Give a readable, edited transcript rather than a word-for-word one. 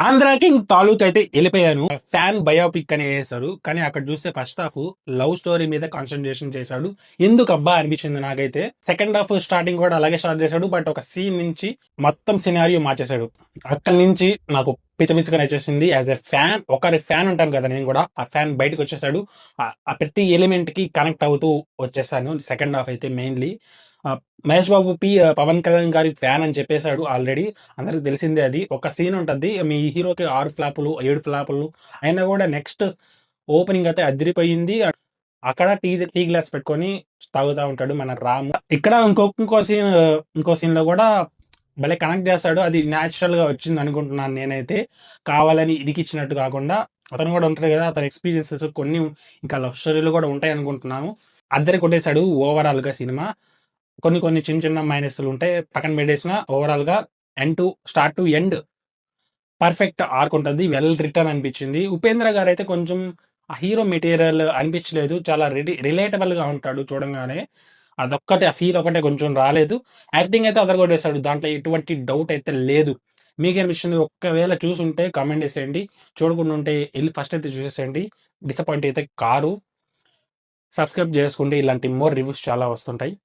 Andhra king taluk అయితే వెళ్ళిపోయాను. Fan biopic అని వేశాడు. కానీ అక్కడ చూస్తే ఫస్ట్ హాఫ్ లవ్ స్టోరీ మీద కాన్సన్ట్రేషన్ చేశాడు. ఎందుకబ్బా అనిపించింది నాకైతే. సెకండ్ హాఫ్ స్టార్టింగ్ కూడా అలాగే స్టార్ట్ చేశాడు. బట్ ఒక సీన్ నుంచి మొత్తం సినారియో మార్చేశాడు. అక్కడి నుంచి నాకు పిచ్చగా నచ్చేసింది. యాజ్ ఎ ఫ్యాన్, ఒకరి ఫ్యాన్ ఉంటాను కదా నేను కూడా, ఆ ఫ్యాన్ బయటకు వచ్చేసాడు. ఆ ప్రతి ఎలిమెంట్ కి కనెక్ట్ అవుతూ వచ్చేసాను. సెకండ్ హాఫ్ అయితే మెయిన్లీ మహేష్ బాబు పవన్ కళ్యాణ్ గారి ఫ్యాన్ అని చెప్పేశాడు ఆల్రెడీ. అందరికి తెలిసిందే అది. ఒక సీన్ ఉంటుంది, మీ హీరోకి 6 ఫ్లాపులు 7 ఫ్లాపులు అయినా కూడా నెక్స్ట్ ఓపెనింగ్ అయితే అదిరిపోయింది. అక్కడ టీ గ్లాస్ పెట్టుకొని తాగుతా ఉంటాడు మన రామ్. ఇక్కడ ఇంకో సీన్ లో కూడా భలే కనెక్ట్ చేస్తాడు. అది న్యాచురల్ గా వచ్చింది అనుకుంటున్నాను నేనైతే. కావాలని ఇదికిచ్చినట్టు కాకుండా అతను కూడా ఉంటాడు కదా, అతని ఎక్స్పీరియన్సెస్ కొన్ని ఇంకా లవ్ స్టోరీలు కూడా ఉంటాయి అనుకుంటున్నాను. అద్దరి కొట్టేశాడు ఓవరాల్ గా సినిమా. కొన్ని చిన్న చిన్న మైనస్లు ఉంటాయి, పక్కన పెట్టేసిన ఓవరాల్ గా end to start to end perfect arc ఉంటుంది. వెల్ రిటర్న్ అనిపించింది. ఉపేంద్ర గారు అయితే కొంచెం ఆ హీరో మెటీరియల్ అనిపించలేదు. చాలా రిలేటబుల్ గా ఉంటాడు చూడంగానే. అదొక్కటే, ఆ ఫీల్ ఒకటే కొంచెం రాలేదు. యాక్టింగ్ అయితే అదరగొట్టేశాడు, దాంట్లో ఎటువంటి డౌట్ అయితే లేదు. మీకేనిపిస్తుంది? ఒక్కవేళ చూసుంటే కామెంట్ చేసేయండి. చూడకుండా ఉంటే వెళ్ళి ఫస్ట్ అయితే చూసేసేయండి. డిసప్పాయింట్ అయితే కారు. సబ్స్క్రైబ్ చేసుకోండి, ఇలాంటి మోర్ రివ్యూస్ చాలా వస్తుంటాయి.